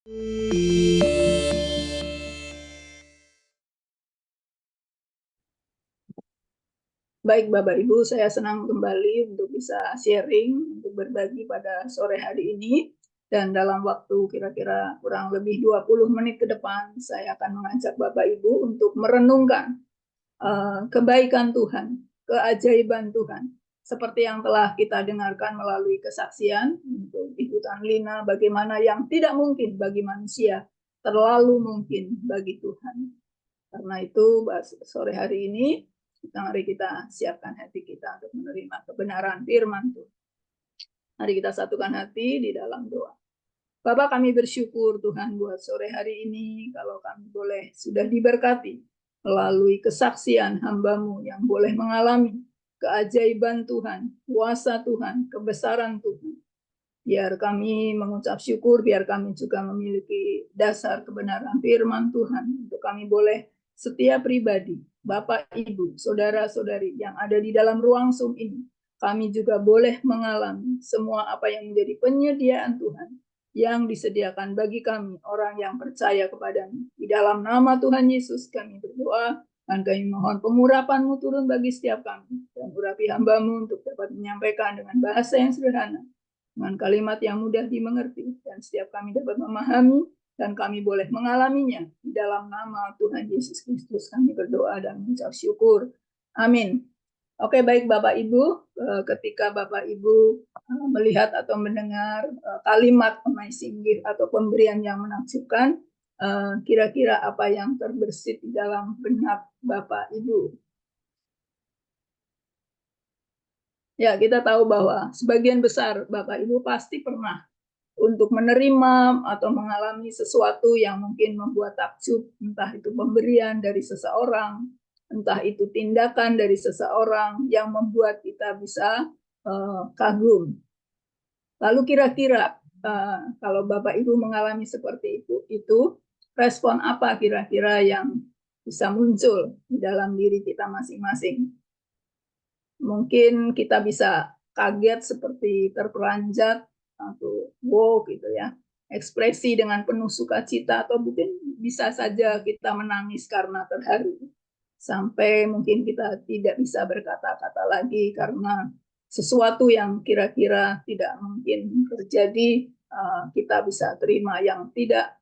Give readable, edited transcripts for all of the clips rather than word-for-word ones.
Baik Bapak Ibu, saya senang kembali untuk bisa sharing, untuk berbagi pada sore hari ini. Dan dalam waktu kira-kira kurang lebih 20 menit ke depan, saya akan mengajak Bapak Ibu untuk merenungkan kebaikan Tuhan, keajaiban Tuhan. Seperti yang telah kita dengarkan melalui kesaksian untuk Ibu Tanlina, bagaimana yang tidak mungkin bagi manusia, terlalu mungkin bagi Tuhan. Karena itu sore hari ini, mari kita siapkan hati kita untuk menerima kebenaran firman Tuhan. Mari kita satukan hati di dalam doa. Bapak, kami bersyukur Tuhan buat sore hari ini, kalau kami boleh sudah diberkati melalui kesaksian hamba-Mu yang boleh mengalami keajaiban Tuhan, kuasa Tuhan, kebesaran Tuhan. Biar kami mengucap syukur, biar kami juga memiliki dasar kebenaran firman Tuhan, untuk kami boleh setiap pribadi, Bapak, Ibu, saudara-saudari yang ada di dalam ruang Zoom ini, kami juga boleh mengalami semua apa yang menjadi penyediaan Tuhan yang disediakan bagi kami, orang yang percaya kepada-Mu. Di dalam nama Tuhan Yesus kami berdoa, dan kami mohon pengurapan-Mu turun bagi setiap kami, dan urapi hamba-Mu untuk dapat menyampaikan dengan bahasa yang sederhana, dengan kalimat yang mudah dimengerti, dan setiap kami dapat memahami, dan kami boleh mengalaminya. Di dalam nama Tuhan Yesus Kristus kami berdoa dan mengucap syukur. Amin. Oke, baik Bapak Ibu, ketika Bapak Ibu melihat atau mendengar kalimat amazing gift atau pemberian yang menakjubkan, kira-kira apa yang terbersit di dalam benak Bapak Ibu? Ya, kita tahu bahwa sebagian besar Bapak Ibu pasti pernah untuk menerima atau mengalami sesuatu yang mungkin membuat takjub, entah itu pemberian dari seseorang, entah itu tindakan dari seseorang yang membuat kita bisa kagum. Lalu kira-kira kalau Bapak Ibu mengalami seperti itu respon apa kira-kira yang bisa muncul di dalam diri kita masing-masing? Mungkin kita bisa kaget seperti terperanjat atau wow gitu ya, ekspresi dengan penuh sukacita, atau mungkin bisa saja kita menangis karena terharu, sampai mungkin kita tidak bisa berkata-kata lagi karena sesuatu yang kira-kira tidak mungkin terjadi, kita bisa terima yang tidak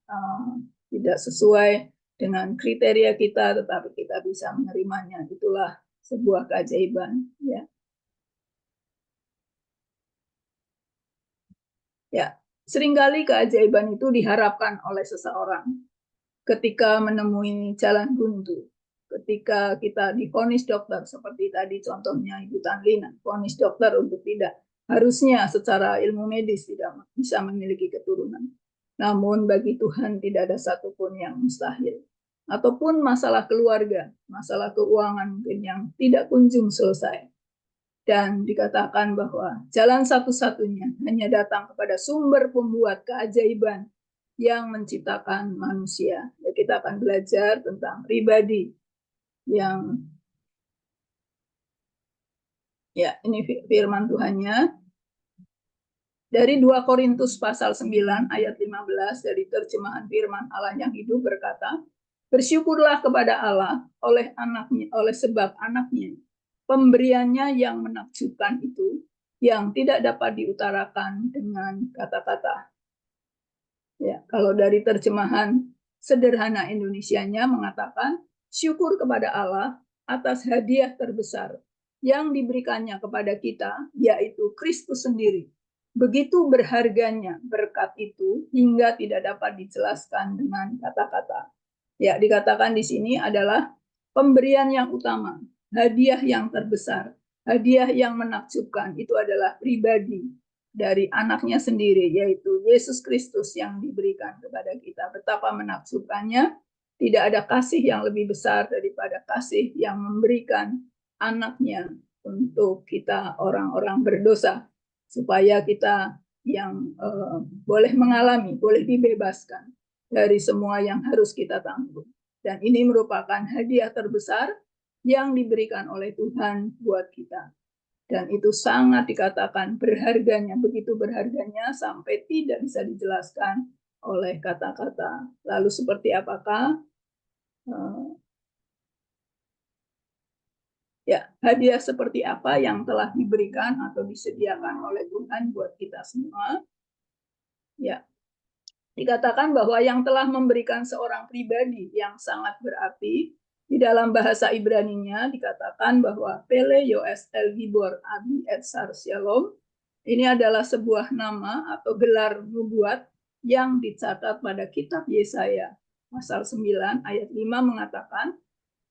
sesuai dengan kriteria kita, tetapi kita bisa menerimanya. Itulah sebuah keajaiban, ya. Ya, seringkali keajaiban itu diharapkan oleh seseorang ketika menemui jalan buntu, ketika kita divonis dokter, seperti tadi contohnya Ibu Tanlina, vonis dokter untuk tidak, harusnya secara ilmu medis tidak bisa memiliki keturunan. Namun bagi Tuhan tidak ada satupun yang mustahil. Ataupun masalah keluarga, masalah keuangan mungkin yang tidak kunjung selesai. Dan dikatakan bahwa jalan satu-satunya hanya datang kepada sumber pembuat keajaiban yang menciptakan manusia. Ya, kita akan belajar tentang pribadi yang, ya ini firman Tuhannya dari 2 Korintus pasal 9 ayat 15 dari terjemahan firman Allah yang hidup berkata, bersyukurlah kepada Allah oleh anaknya, oleh sebab anaknya, pemberiannya yang menakjubkan itu, yang tidak dapat diutarakan dengan kata-kata. Ya, kalau dari terjemahan sederhana Indonesianya mengatakan, syukur kepada Allah atas hadiah terbesar yang diberikannya kepada kita, yaitu Kristus sendiri. Begitu berharganya berkat itu hingga tidak dapat dijelaskan dengan kata-kata. Ya, dikatakan di sini adalah pemberian yang utama, hadiah yang terbesar, hadiah yang menakjubkan, itu adalah pribadi dari anaknya sendiri, yaitu Yesus Kristus yang diberikan kepada kita. Betapa menakjubkannya, tidak ada kasih yang lebih besar daripada kasih yang memberikan anaknya untuk kita orang-orang berdosa, supaya kita yang boleh mengalami, boleh dibebaskan dari semua yang harus kita tanggung. Dan ini merupakan hadiah terbesar yang diberikan oleh Tuhan buat kita. Dan itu sangat dikatakan berharganya, begitu berharganya sampai tidak bisa dijelaskan oleh kata-kata. Lalu seperti apakah hadiah seperti apa yang telah diberikan atau disediakan oleh Tuhan buat kita semua? Ya, dikatakan bahwa yang telah memberikan seorang pribadi yang sangat berarti, di dalam bahasa Ibraninya dikatakan bahwa Pele Yoes El Gibor Abi Etsar Shalom, ini adalah sebuah nama atau gelar nubuat yang dicatat pada kitab Yesaya pasal 9 ayat 5 mengatakan,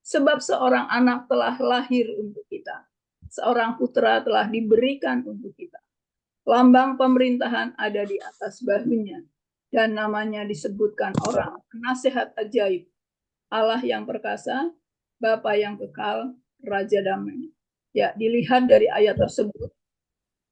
sebab seorang anak telah lahir untuk kita, seorang putra telah diberikan untuk kita. Lambang pemerintahan ada di atas bahunya, dan namanya disebutkan orang penasehat ajaib, Allah yang perkasa, Bapa yang kekal, Raja damai. Ya, dilihat dari ayat tersebut,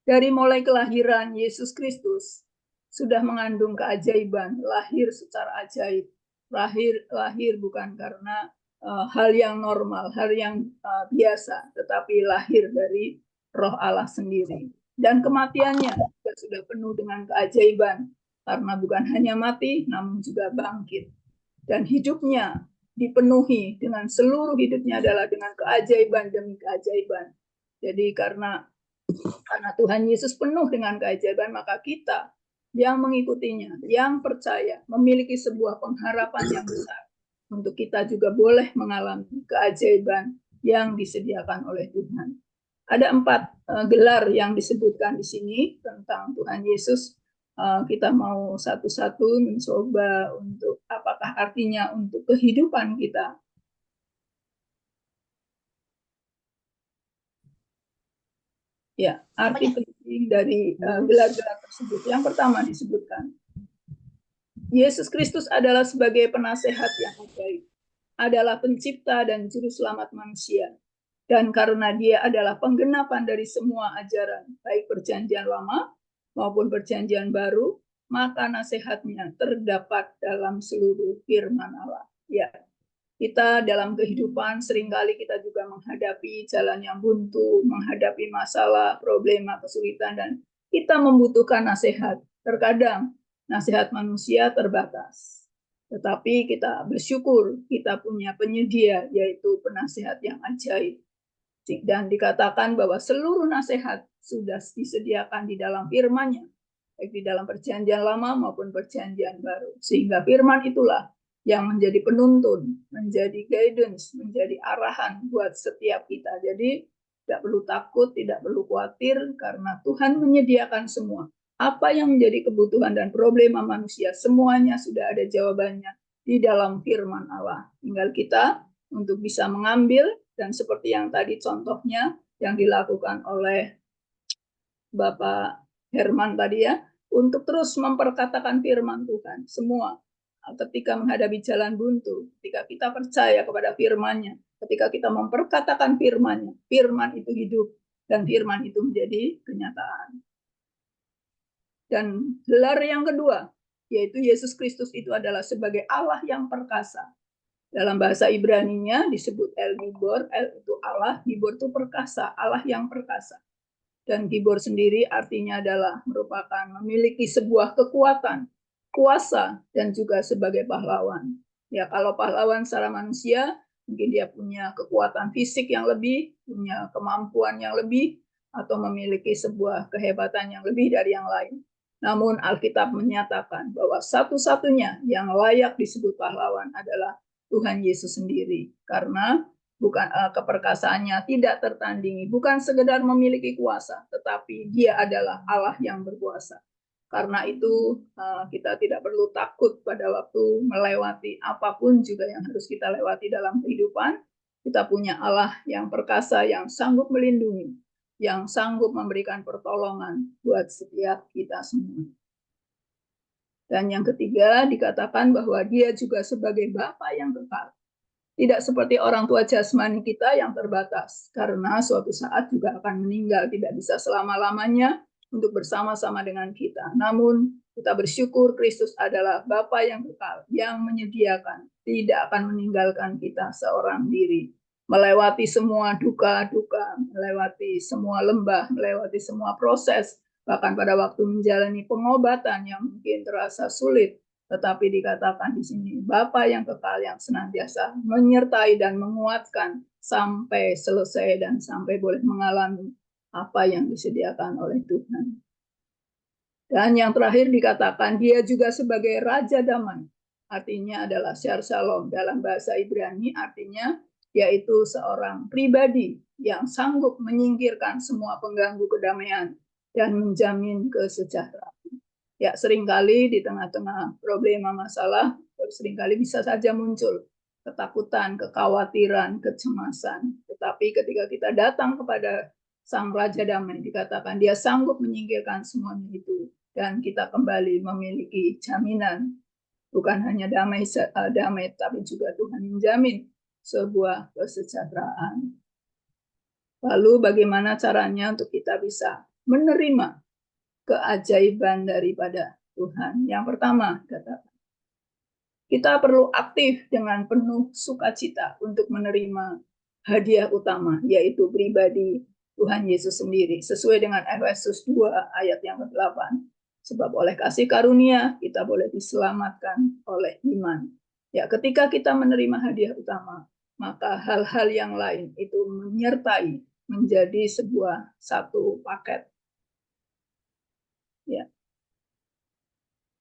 dari mulai kelahiran Yesus Kristus sudah mengandung keajaiban, lahir secara ajaib. Lahir bukan karena hal yang normal, hal yang biasa, tetapi lahir dari Roh Allah sendiri. Dan kematiannya juga sudah penuh dengan keajaiban, karena bukan hanya mati, namun juga bangkit. Dan hidupnya dipenuhi dengan seluruh hidupnya adalah dengan keajaiban demi keajaiban. Jadi karena Tuhan Yesus penuh dengan keajaiban, maka kita yang mengikutinya, yang percaya, memiliki sebuah pengharapan yang besar untuk kita juga boleh mengalami keajaiban yang disediakan oleh Tuhan. Ada 4 gelar yang disebutkan di sini tentang Tuhan Yesus. Kita mau satu-satu mencoba untuk apakah artinya untuk kehidupan kita. Ya, arti penting dari gelar-gelar tersebut. Yang pertama disebutkan, Yesus Kristus adalah sebagai penasehat yang ajaib, adalah pencipta dan juru selamat manusia. Dan karena dia adalah penggenapan dari semua ajaran, baik perjanjian lama maupun perjanjian baru, maka nasihatnya terdapat dalam seluruh firman Allah. Ya, kita dalam kehidupan seringkali kita juga menghadapi jalan yang buntu, menghadapi masalah, problema, kesulitan, dan kita membutuhkan nasihat. Terkadang nasihat manusia terbatas. Tetapi kita bersyukur kita punya penyedia, yaitu penasihat yang ajaib. Dan dikatakan bahwa seluruh nasihat sudah disediakan di dalam firman-Nya, baik di dalam perjanjian lama maupun perjanjian baru. Sehingga firman itulah yang menjadi penuntun, menjadi guidance, menjadi arahan buat setiap kita. Jadi tidak perlu takut, tidak perlu khawatir, karena Tuhan menyediakan semua. Apa yang menjadi kebutuhan dan problema manusia, semuanya sudah ada jawabannya di dalam firman Allah. Tinggal kita untuk bisa mengambil, dan seperti yang tadi contohnya yang dilakukan oleh Bapak Herman tadi ya, untuk terus memperkatakan firman Tuhan. Semua ketika menghadapi jalan buntu, ketika kita percaya kepada firman-Nya, ketika kita memperkatakan firman-Nya, firman itu hidup dan firman itu menjadi kenyataan. Dan gelar yang kedua, yaitu Yesus Kristus itu adalah sebagai Allah yang perkasa. Dalam bahasa Ibraninya disebut El Gibor, El itu Allah, Gibor itu perkasa, Allah yang perkasa. Dan Gibor sendiri artinya adalah merupakan memiliki sebuah kekuatan, kuasa, dan juga sebagai pahlawan. Ya, kalau pahlawan secara manusia, mungkin dia punya kekuatan fisik yang lebih, punya kemampuan yang lebih, atau memiliki sebuah kehebatan yang lebih dari yang lain. Namun Alkitab menyatakan bahwa satu-satunya yang layak disebut pahlawan adalah Tuhan Yesus sendiri, karena bukan keperkasaannya tidak tertandingi, bukan sekedar memiliki kuasa, tetapi dia adalah Allah yang berkuasa. Karena itu kita tidak perlu takut pada waktu melewati apapun juga yang harus kita lewati dalam kehidupan. Kita punya Allah yang perkasa, yang sanggup melindungi, yang sanggup memberikan pertolongan buat setiap kita semua. Dan yang ketiga dikatakan bahwa dia juga sebagai Bapa yang kekal. Tidak seperti orang tua jasmani kita yang terbatas, karena suatu saat juga akan meninggal, tidak bisa selama-lamanya untuk bersama-sama dengan kita. Namun kita bersyukur Kristus adalah Bapa yang kekal, yang menyediakan, tidak akan meninggalkan kita seorang diri. Melewati semua duka-duka, melewati semua lembah, melewati semua proses, bahkan pada waktu menjalani pengobatan yang mungkin terasa sulit, tetapi dikatakan di sini Bapa yang kekal yang senantiasa menyertai dan menguatkan sampai selesai dan sampai boleh mengalami apa yang disediakan oleh Tuhan. Dan yang terakhir dikatakan dia juga sebagai Raja Damai. Artinya adalah Syar Shalom dalam bahasa Ibrani, artinya yaitu seorang pribadi yang sanggup menyingkirkan semua pengganggu kedamaian dan menjamin kesejahteraan. Ya, seringkali di tengah-tengah problema masalah, seringkali bisa saja muncul ketakutan, kekhawatiran, kecemasan. Tetapi ketika kita datang kepada Sang Raja Damai, dikatakan dia sanggup menyingkirkan semuanya itu. Dan kita kembali memiliki jaminan, bukan hanya damai, tapi juga Tuhan menjamin sebuah kesejahteraan. Lalu bagaimana caranya untuk kita bisa menerima keajaiban daripada Tuhan? Yang pertama, katakan, kita perlu aktif dengan penuh sukacita untuk menerima hadiah utama, yaitu pribadi Tuhan Yesus sendiri, sesuai dengan Efesus 2 ayat yang ke-8. Sebab oleh kasih karunia kita boleh diselamatkan oleh iman. Ya, ketika kita menerima hadiah utama, maka hal-hal yang lain itu menyertai menjadi sebuah satu paket. Ya.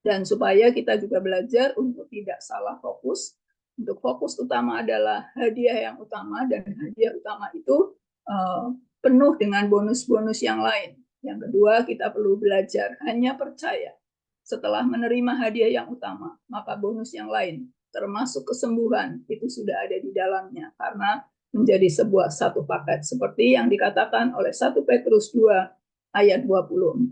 Dan supaya kita juga belajar untuk tidak salah fokus. Untuk fokus utama adalah hadiah yang utama, dan hadiah utama itu penuh dengan bonus-bonus yang lain. Yang kedua, kita perlu belajar hanya percaya. Setelah menerima hadiah yang utama, maka bonus yang lain, termasuk kesembuhan, itu sudah ada di dalamnya. Karena menjadi sebuah satu paket. Seperti yang dikatakan oleh 1 Petrus 2 ayat 24.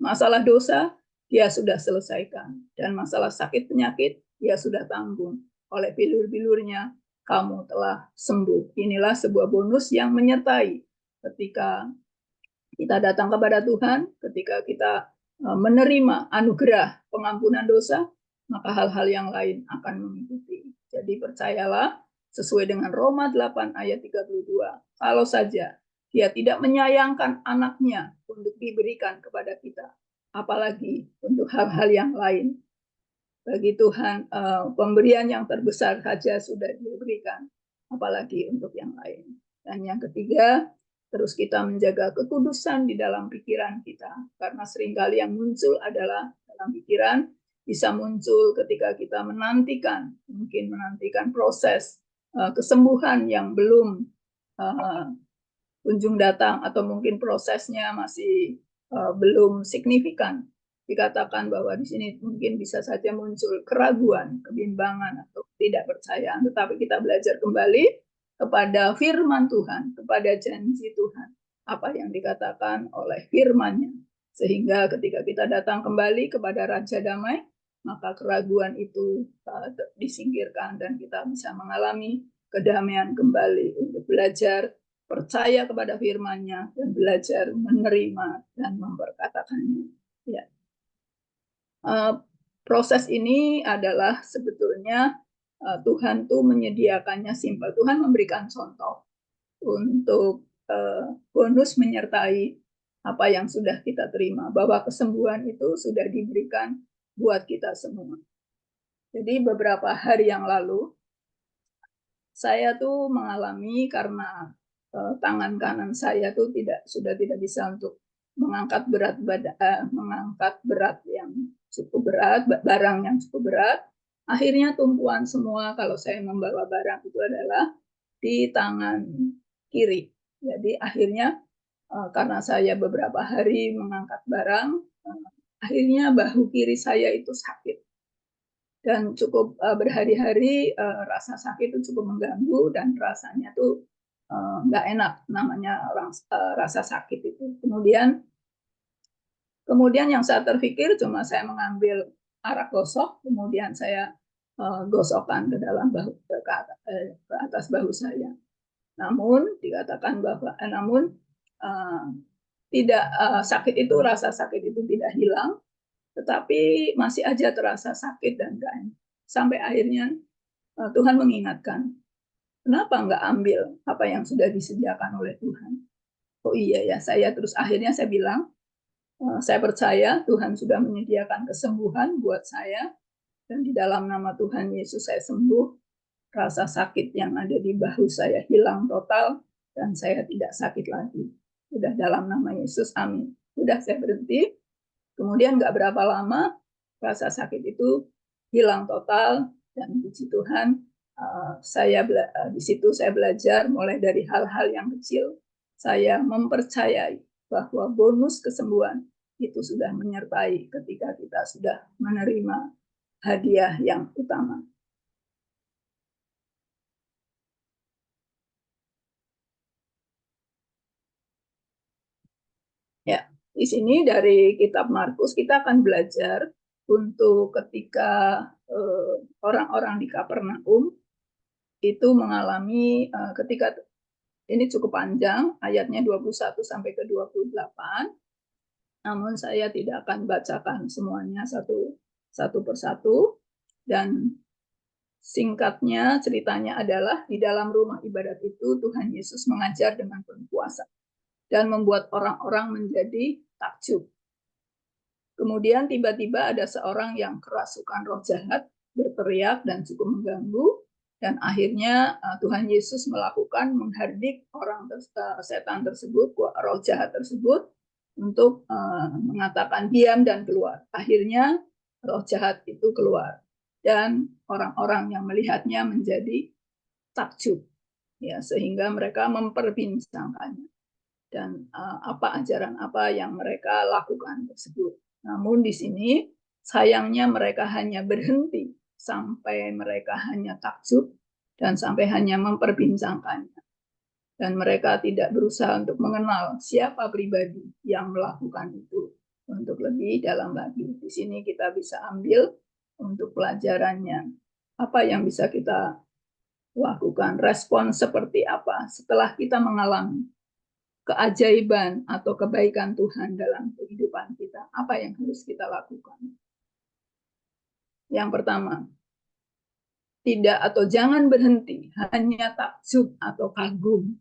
Masalah dosa, dia sudah selesaikan. Dan masalah sakit penyakit, dia sudah tanggung. Oleh bilur-bilurnya, kamu telah sembuh. Inilah sebuah bonus yang menyertai ketika kita datang kepada Tuhan, ketika kita menerima anugerah pengampunan dosa, maka hal-hal yang lain akan mengikuti. Jadi percayalah, sesuai dengan Roma 8 ayat 32, kalau saja dia tidak menyayangkan anaknya untuk diberikan kepada kita, apalagi untuk hal-hal yang lain. Bagi Tuhan, pemberian yang terbesar saja sudah diberikan, apalagi untuk yang lain. Dan yang ketiga, terus kita menjaga kekudusan di dalam pikiran kita. Karena seringkali yang muncul adalah dalam pikiran, bisa muncul ketika kita menantikan, mungkin menantikan proses kesembuhan yang belum kunjung datang, atau mungkin prosesnya masih belum signifikan. Dikatakan bahwa di sini mungkin bisa saja muncul keraguan, kebimbangan, atau tidak percayaan. Tetapi kita belajar kembali kepada firman Tuhan, kepada janji Tuhan, apa yang dikatakan oleh firman-Nya. Sehingga ketika kita datang kembali kepada Raja Damai, maka keraguan itu disingkirkan dan kita bisa mengalami kedamaian kembali untuk belajar percaya kepada firman-Nya dan belajar menerima dan memperkatakannya. Ya. Proses ini adalah sebetulnya Tuhan tuh menyediakannya simpel. Tuhan memberikan contoh untuk bonus menyertai apa yang sudah kita terima, bahwa kesembuhan itu sudah diberikan buat kita semua. Jadi beberapa hari yang lalu saya tuh mengalami, karena tangan kanan saya tuh sudah tidak bisa untuk mengangkat berat yang cukup berat, barang yang cukup berat. Akhirnya tumpuan semua kalau saya membawa barang itu adalah di tangan kiri. Jadi akhirnya karena saya beberapa hari mengangkat barang, akhirnya bahu kiri saya itu sakit. Dan cukup berhari-hari rasa sakit itu cukup mengganggu, dan rasanya tuh nggak enak, namanya rasa sakit itu. Kemudian yang saya terpikir cuma saya mengambil arak gosok, kemudian saya gosokkan ke dalam bahu, ke atas bahu saya. Namun dikatakan bahwa tidak sakit itu, rasa sakit itu tidak hilang, tetapi masih aja terasa sakit dan gak enak. Sampai akhirnya Tuhan mengingatkan, kenapa nggak ambil apa yang sudah disediakan oleh Tuhan? Oh iya ya, akhirnya saya bilang, saya percaya Tuhan sudah menyediakan kesembuhan buat saya, Dan di dalam nama Tuhan Yesus saya sembuh, rasa sakit yang ada di bahu saya hilang total, dan saya tidak sakit lagi. Sudah dalam nama Yesus, amin. Sudah, saya berhenti. Kemudian nggak berapa lama, rasa sakit itu hilang total, dan puji Tuhan, di situ saya belajar mulai dari hal-hal yang kecil. Saya mempercayai bahwa bonus kesembuhan itu sudah menyertai ketika kita sudah menerima hadiah yang utama. Ya, di sini dari kitab Markus kita akan belajar untuk ketika orang-orang di Kapernaum itu mengalami ketika ini cukup panjang, ayatnya 21 sampai ke 28. Namun saya tidak akan bacakan semuanya satu persatu. Dan singkatnya ceritanya adalah di dalam rumah ibadat itu Tuhan Yesus mengajar dengan penuh kuasa dan membuat orang-orang menjadi takjub. Kemudian tiba-tiba ada seorang yang kerasukan roh jahat berteriak dan cukup mengganggu, dan akhirnya Tuhan Yesus melakukan menghardik setan tersebut, roh jahat tersebut, untuk mengatakan diam dan keluar. Akhirnya roh jahat itu keluar dan orang-orang yang melihatnya menjadi takjub, ya, sehingga mereka memperbincangkannya dan ajaran apa yang mereka lakukan tersebut. Namun di sini sayangnya mereka hanya berhenti sampai mereka hanya takjub dan sampai hanya memperbincangkannya. Dan mereka tidak berusaha untuk mengenal siapa pribadi yang melakukan itu. Untuk lebih dalam lagi, di sini kita bisa ambil untuk pelajarannya. Apa yang bisa kita lakukan, respon seperti apa setelah kita mengalami keajaiban atau kebaikan Tuhan dalam kehidupan kita. Apa yang harus kita lakukan? Yang pertama, tidak atau jangan berhenti hanya takjub atau kagum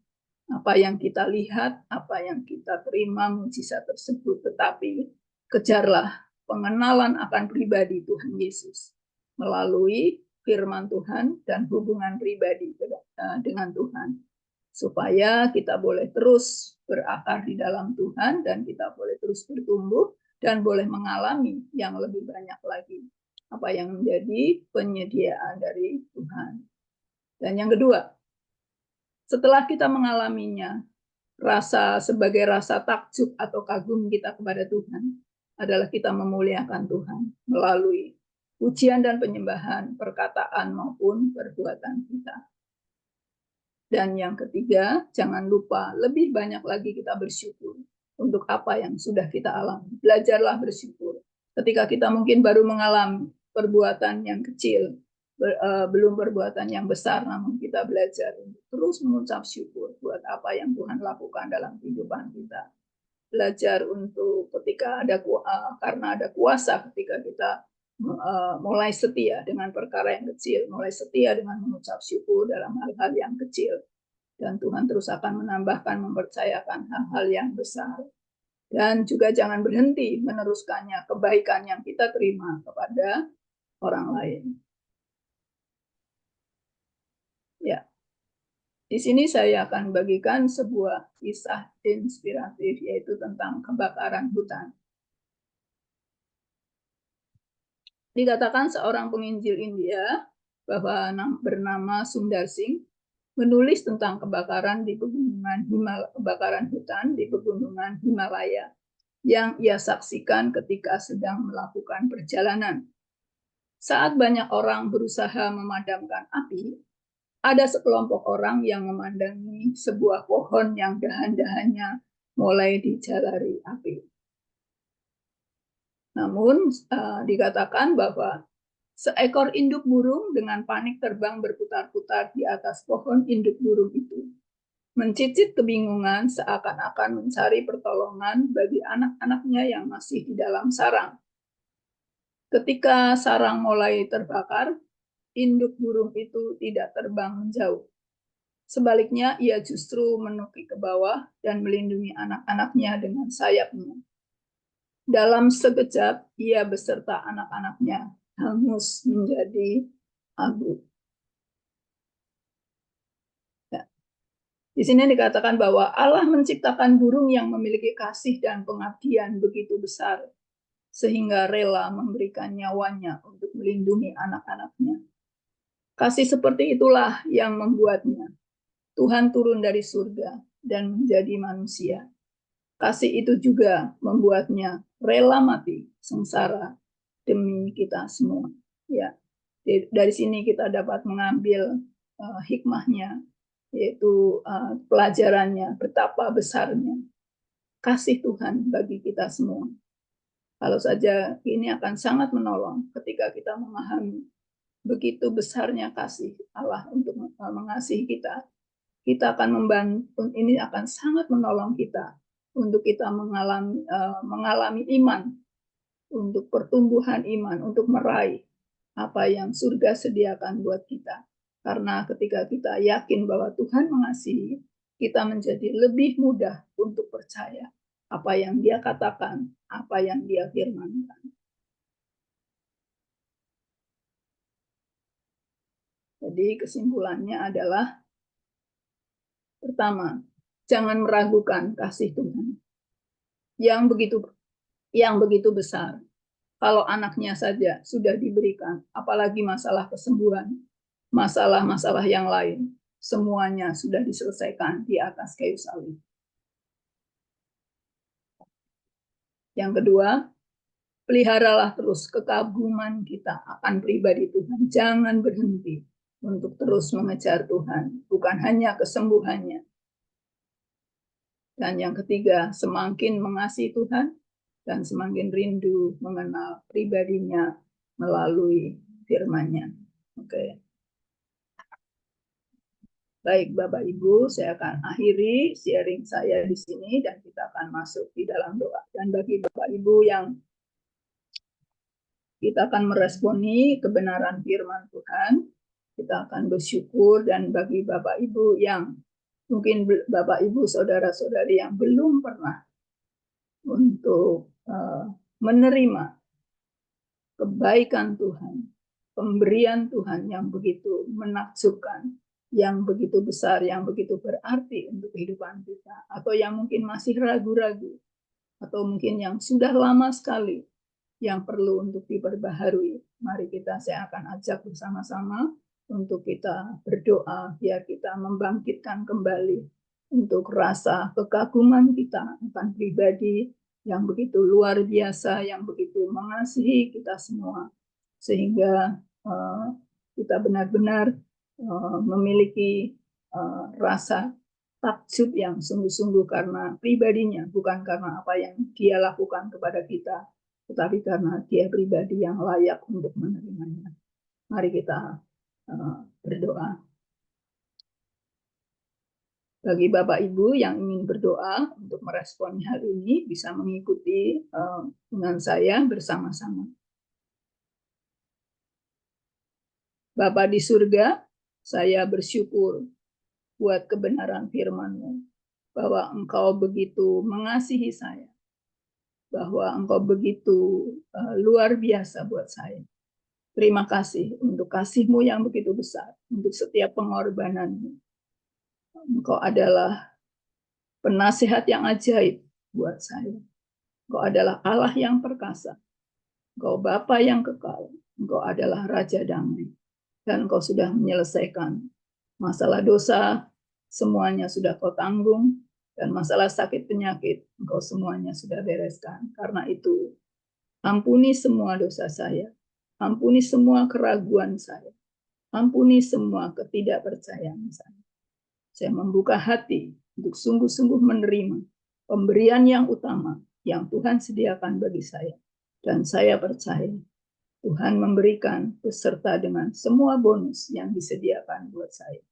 apa yang kita lihat, apa yang kita terima mujizat tersebut, tetapi kejarlah pengenalan akan pribadi Tuhan Yesus melalui firman Tuhan dan hubungan pribadi dengan Tuhan, supaya kita boleh terus berakar di dalam Tuhan dan kita boleh terus bertumbuh dan boleh mengalami yang lebih banyak lagi apa yang menjadi penyediaan dari Tuhan. Dan yang kedua, setelah kita mengalaminya, sebagai rasa takjub atau kagum kita kepada Tuhan adalah kita memuliakan Tuhan melalui pujian dan penyembahan, perkataan maupun perbuatan kita. Dan yang ketiga, jangan lupa lebih banyak lagi kita bersyukur untuk apa yang sudah kita alami. Belajarlah bersyukur. Ketika kita mungkin baru mengalami perbuatan yang kecil, belum perbuatan yang besar, namun kita belajar untuk terus mengucap syukur buat apa yang Tuhan lakukan dalam kehidupan kita. Belajar untuk ketika karena ada kuasa, ketika kita mulai setia dengan perkara yang kecil, mulai setia dengan mengucap syukur dalam hal-hal yang kecil, dan Tuhan terus akan menambahkan, mempercayakan hal-hal yang besar. Dan juga jangan berhenti meneruskannya kebaikan yang kita terima kepada orang lain. Ya, di sini saya akan bagikan sebuah kisah inspiratif, yaitu tentang kebakaran hutan. Dikatakan seorang penginjil India bernama Sundar Singh menulis tentang kebakaran hutan di pegunungan Himalaya yang ia saksikan ketika sedang melakukan perjalanan. Saat banyak orang berusaha memadamkan api, ada sekelompok orang yang memandangi sebuah pohon yang dahan-dahannya mulai dijalari api. Namun dikatakan bahwa seekor induk burung dengan panik terbang berputar-putar di atas pohon induk burung itu, mencicit kebingungan seakan-akan mencari pertolongan bagi anak-anaknya yang masih di dalam sarang. Ketika sarang mulai terbakar, induk burung itu tidak terbang menjauh. Sebaliknya, ia justru menukik ke bawah dan melindungi anak-anaknya dengan sayapnya. Dalam sekejap, ia beserta anak-anaknya hangus menjadi abu. Ya. Di sini dikatakan bahwa Allah menciptakan burung yang memiliki kasih dan pengabdian begitu besar, sehingga rela memberikan nyawanya untuk melindungi anak-anaknya. Kasih seperti itulah yang membuatnya Tuhan turun dari surga dan menjadi manusia. Kasih itu juga membuatnya rela mati sengsara demi kita semua. Ya, dari sini kita dapat mengambil hikmahnya, yaitu pelajarannya betapa besarnya kasih Tuhan bagi kita semua. Kalau saja ini akan sangat menolong ketika kita memahami begitu besarnya kasih Allah untuk mengasihi kita. Kita akan membantu, ini akan sangat menolong kita untuk kita mengalami iman, untuk pertumbuhan iman, untuk meraih apa yang surga sediakan buat kita. Karena ketika kita yakin bahwa Tuhan mengasihi, kita menjadi lebih mudah untuk percaya apa yang Dia katakan, apa yang Dia firmankan. Jadi kesimpulannya adalah, pertama, jangan meragukan kasih Tuhan yang begitu besar. Kalau anaknya saja sudah diberikan, apalagi masalah kesembuhan, masalah-masalah yang lain, semuanya sudah diselesaikan di atas kayu salib. Yang kedua, peliharalah terus kekaguman kita akan pribadi Tuhan. Jangan berhenti untuk terus mengejar Tuhan, bukan hanya kesembuhannya. Dan yang ketiga, semakin mengasihi Tuhan dan semakin rindu mengenal pribadinya melalui firman-Nya. Oke. Baik, Bapak Ibu, saya akan akhiri sharing saya di sini dan kita akan masuk di dalam doa. Dan bagi Bapak Ibu yang kita akan meresponi kebenaran firman Tuhan, kita akan bersyukur. Dan bagi Bapak Ibu yang mungkin Bapak Ibu saudara-saudari yang belum pernah untuk menerima kebaikan Tuhan, pemberian Tuhan yang begitu menakjubkan, yang begitu besar, yang begitu berarti untuk kehidupan kita, atau yang mungkin masih ragu-ragu, atau mungkin yang sudah lama sekali yang perlu untuk diperbaharui. Mari saya akan ajak bersama-sama untuk kita berdoa biar kita membangkitkan kembali untuk rasa kekaguman kita akan pribadi yang begitu luar biasa, yang begitu mengasihi kita semua, sehingga kita benar-benar memiliki rasa takjub yang sungguh-sungguh karena pribadinya, bukan karena apa yang Dia lakukan kepada kita, tetapi karena Dia pribadi yang layak untuk menerimanya. Mari kita berdoa. Bagi Bapak Ibu yang ingin berdoa untuk merespon hal ini, bisa mengikuti dengan saya bersama-sama. Bapa di surga, saya bersyukur buat kebenaran firman-Mu, bahwa Engkau begitu mengasihi saya, bahwa Engkau begitu luar biasa buat saya. Terima kasih untuk kasih-Mu yang begitu besar, untuk setiap pengorbanan-Mu. Engkau adalah penasihat yang ajaib buat saya. Engkau adalah Allah yang perkasa. Engkau Bapa yang kekal. Engkau adalah Raja damai. Dan Engkau sudah menyelesaikan masalah dosa, semuanya sudah Kau tanggung. Dan masalah sakit penyakit, Engkau semuanya sudah bereskan. Karena itu, ampuni semua dosa saya. Ampuni semua keraguan saya. Ampuni semua ketidakpercayaan saya. Saya membuka hati untuk sungguh-sungguh menerima pemberian yang utama yang Tuhan sediakan bagi saya. Dan saya percaya Tuhan memberikan beserta dengan semua bonus yang disediakan buat saya.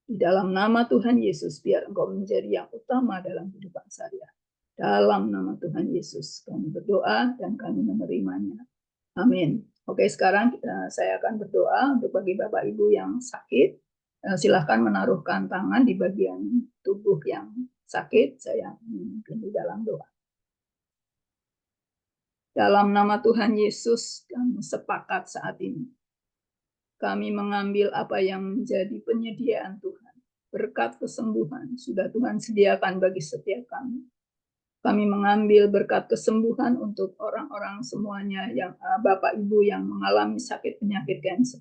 Di dalam nama Tuhan Yesus, biar Engkau menjadi yang utama dalam kehidupan saya. Dalam nama Tuhan Yesus, kami berdoa dan kami menerimanya. Amin. Oke, sekarang saya akan berdoa untuk bagi Bapak Ibu yang sakit. Silahkan menaruhkan tangan di bagian tubuh yang sakit. Saya memimpin di dalam doa. Dalam nama Tuhan Yesus, kami sepakat saat ini. Kami mengambil apa yang menjadi penyediaan Tuhan. Berkat kesembuhan sudah Tuhan sediakan bagi setiap kami. Kami mengambil berkat kesembuhan untuk orang-orang semuanya yang Bapak Ibu yang mengalami sakit penyakit kanker.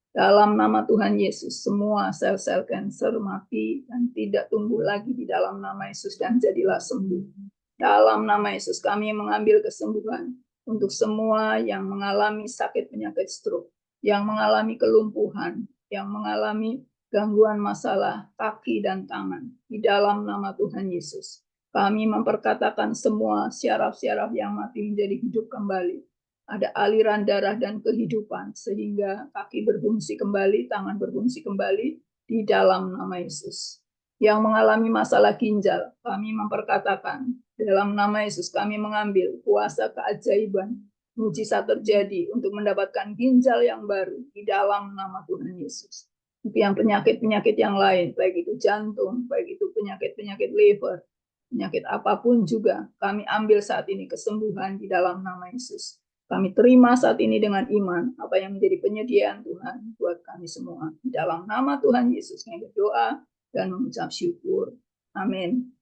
Dalam nama Tuhan Yesus, semua sel-sel kanker mati dan tidak tumbuh lagi di dalam nama Yesus dan jadilah sembuh. Dalam nama Yesus, kami mengambil kesembuhan untuk semua yang mengalami sakit penyakit stroke, yang mengalami kelumpuhan, yang mengalami gangguan masalah kaki dan tangan. Di dalam nama Tuhan Yesus, kami memperkatakan semua syaraf-syaraf yang mati menjadi hidup kembali. Ada aliran darah dan kehidupan, sehingga kaki berfungsi kembali, tangan berfungsi kembali, di dalam nama Yesus. Yang mengalami masalah ginjal, kami memperkatakan, dalam nama Yesus kami mengambil kuasa keajaiban, mujizat terjadi untuk mendapatkan ginjal yang baru, di dalam nama Tuhan Yesus. Yang penyakit-penyakit yang lain, baik itu jantung, baik itu penyakit-penyakit liver, penyakit apapun juga, kami ambil saat ini kesembuhan di dalam nama Yesus. Kami terima saat ini dengan iman apa yang menjadi penyediaan Tuhan buat kami semua. Di dalam nama Tuhan Yesus kami berdoa dan mengucap syukur. Amin.